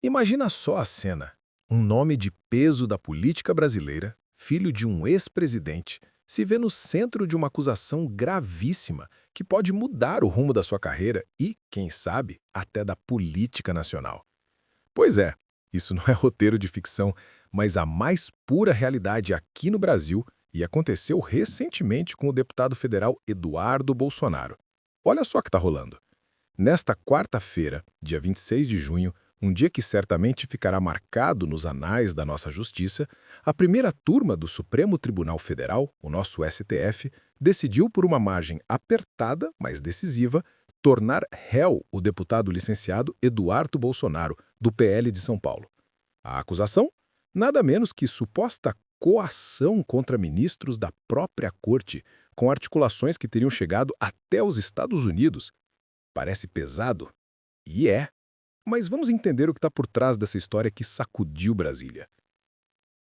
Imagina só a cena. Um nome de peso da política brasileira, filho de um ex-presidente, se vê no centro de uma acusação gravíssima que pode mudar o rumo da sua carreira e, quem sabe, até da política nacional. Pois é, isso não é roteiro de ficção, mas a mais pura realidade aqui no Brasil e aconteceu recentemente com o deputado federal Eduardo Bolsonaro. Olha só o que está rolando. Nesta quarta-feira, dia 26 de junho, um dia que certamente ficará marcado nos anais da nossa justiça, a primeira turma do Supremo Tribunal Federal, o nosso STF, decidiu por uma margem apertada, mas decisiva, tornar réu o deputado licenciado Eduardo Bolsonaro, do PL de São Paulo. A acusação? Nada menos que suposta coação contra ministros da própria corte, com articulações que teriam chegado até os Estados Unidos. Parece pesado? E é. Mas vamos entender o que está por trás dessa história que sacudiu Brasília.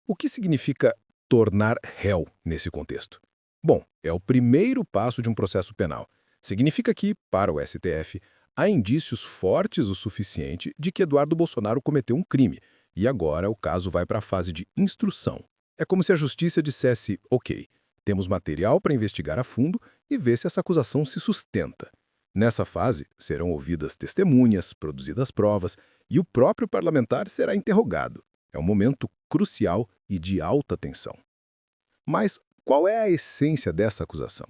O que significa tornar réu nesse contexto? Bom, é o primeiro passo de um processo penal. Significa que, para o STF, há indícios fortes o suficiente de que Eduardo Bolsonaro cometeu um crime, e agora o caso vai para a fase de instrução. É como se a justiça dissesse, ok, temos material para investigar a fundo e ver se essa acusação se sustenta. Nessa fase, serão ouvidas testemunhas, produzidas provas, e o próprio parlamentar será interrogado. É um momento crucial e de alta tensão. Mas qual é a essência dessa acusação?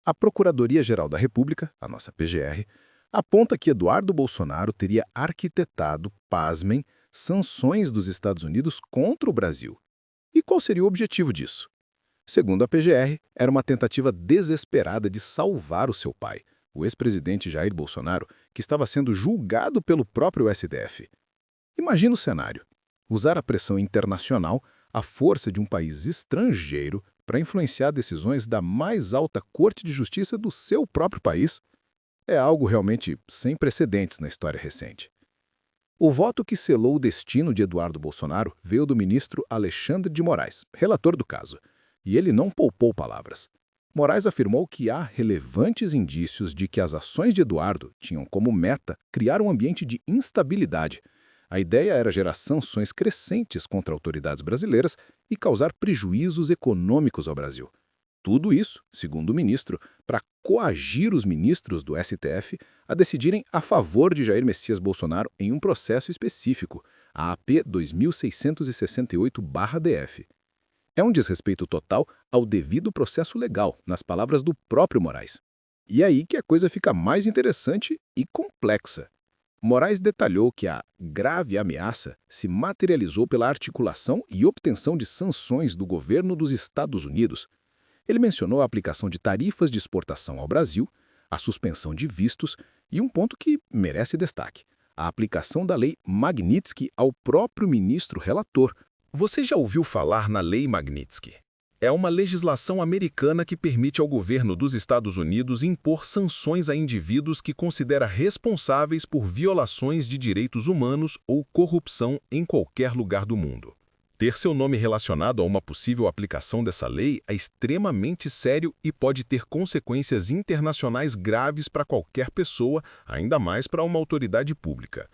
A Procuradoria-Geral da República, a nossa PGR, aponta que Eduardo Bolsonaro teria arquitetado, pasmem, sanções dos Estados Unidos contra o Brasil. E qual seria o objetivo disso? Segundo a PGR, era uma tentativa desesperada de salvar o seu pai, o ex-presidente Jair Bolsonaro, que estava sendo julgado pelo próprio STF. Imagina o cenário: usar a pressão internacional, a força de um país estrangeiro, para influenciar decisões da mais alta Corte de Justiça do seu próprio país. É algo realmente sem precedentes na história recente. O voto que selou o destino de Eduardo Bolsonaro veio do ministro Alexandre de Moraes, relator do caso, e ele não poupou palavras. Moraes afirmou que há relevantes indícios de que as ações de Eduardo tinham como meta criar um ambiente de instabilidade. A ideia era gerar sanções crescentes contra autoridades brasileiras e causar prejuízos econômicos ao Brasil. Tudo isso, segundo o ministro, para coagir os ministros do STF a decidirem a favor de Jair Messias Bolsonaro em um processo específico, a AP 2668-DF. É um desrespeito total ao devido processo legal, nas palavras do próprio Moraes. E aí que a coisa fica mais interessante e complexa. Moraes detalhou que a grave ameaça se materializou pela articulação e obtenção de sanções do governo dos Estados Unidos. Ele mencionou a aplicação de tarifas de exportação ao Brasil, a suspensão de vistos e um ponto que merece destaque: a aplicação da Lei Magnitsky ao próprio ministro relator. Você já ouviu falar na Lei Magnitsky? É uma legislação americana que permite ao governo dos Estados Unidos impor sanções a indivíduos que considera responsáveis por violações de direitos humanos ou corrupção em qualquer lugar do mundo. Ter seu nome relacionado a uma possível aplicação dessa lei é extremamente sério e pode ter consequências internacionais graves para qualquer pessoa, ainda mais para uma autoridade pública.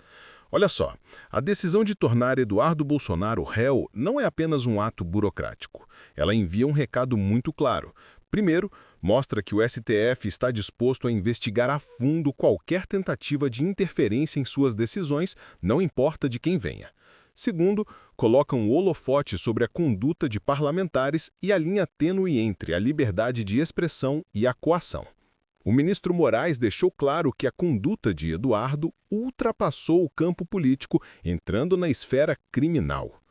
Olha só, a decisão de tornar Eduardo Bolsonaro réu não é apenas um ato burocrático. Ela envia um recado muito claro. Primeiro, mostra que o STF está disposto a investigar a fundo qualquer tentativa de interferência em suas decisões, não importa de quem venha. Segundo, coloca um holofote sobre a conduta de parlamentares e a linha tênue entre a liberdade de expressão e a coação. O ministro Moraes deixou claro que a conduta de Eduardo ultrapassou o campo político, entrando na esfera criminal.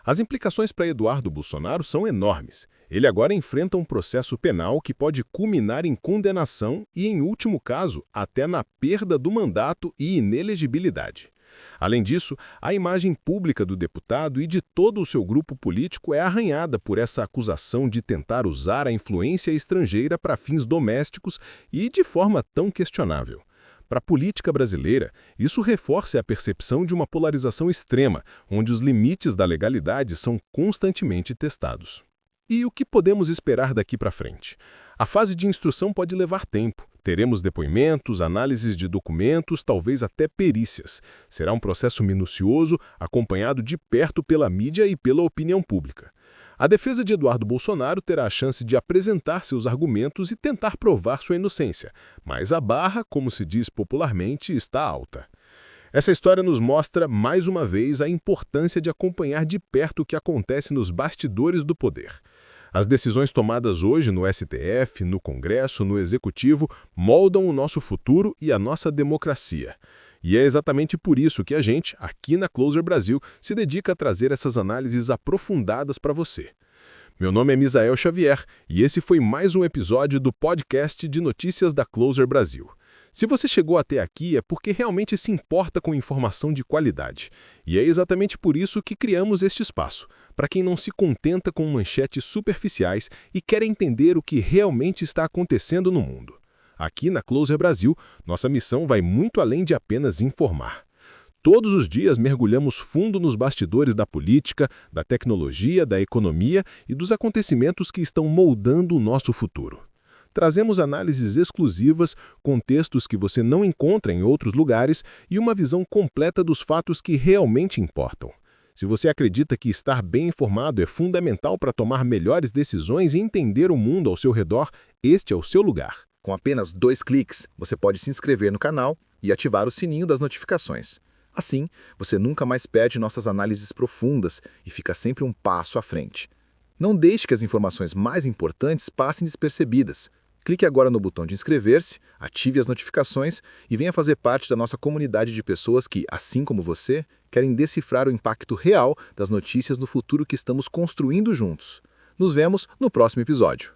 As implicações para Eduardo Bolsonaro são enormes. Ele agora enfrenta um processo penal que pode culminar em condenação e, em último caso, até na perda do mandato e inelegibilidade. Além disso, a imagem pública do deputado e de todo o seu grupo político é arranhada por essa acusação de tentar usar a influência estrangeira para fins domésticos e de forma tão questionável. Para a política brasileira, isso reforça a percepção de uma polarização extrema, onde os limites da legalidade são constantemente testados. E o que podemos esperar daqui para frente? A fase de instrução pode levar tempo. Teremos depoimentos, análises de documentos, talvez até perícias. Será um processo minucioso, acompanhado de perto pela mídia e pela opinião pública. A defesa de Eduardo Bolsonaro terá a chance de apresentar seus argumentos e tentar provar sua inocência, mas a barra, como se diz popularmente, está alta. Essa história nos mostra, mais uma vez, a importância de acompanhar de perto o que acontece nos bastidores do poder. As decisões tomadas hoje no STF, no Congresso, no Executivo, moldam o nosso futuro e a nossa democracia. E é exatamente por isso que a gente, aqui na Closer Brasil, se dedica a trazer essas análises aprofundadas para você. Meu nome é Misael Xavier e esse foi mais um episódio do podcast de notícias da Closer Brasil. Se você chegou até aqui é porque realmente se importa com informação de qualidade. E é exatamente por isso que criamos este espaço, para quem não se contenta com manchetes superficiais e quer entender o que realmente está acontecendo no mundo. Aqui na Closer Brasil, nossa missão vai muito além de apenas informar. Todos os dias mergulhamos fundo nos bastidores da política, da tecnologia, da economia e dos acontecimentos que estão moldando o nosso futuro. Trazemos análises exclusivas, contextos que você não encontra em outros lugares e uma visão completa dos fatos que realmente importam. Se você acredita que estar bem informado é fundamental para tomar melhores decisões e entender o mundo ao seu redor, este é o seu lugar. Com apenas 2 cliques, você pode se inscrever no canal e ativar o sininho das notificações. Assim, você nunca mais perde nossas análises profundas e fica sempre um passo à frente. Não deixe que as informações mais importantes passem despercebidas. Clique agora no botão de inscrever-se, ative as notificações e venha fazer parte da nossa comunidade de pessoas que, assim como você, querem decifrar o impacto real das notícias no futuro que estamos construindo juntos. Nos vemos no próximo episódio.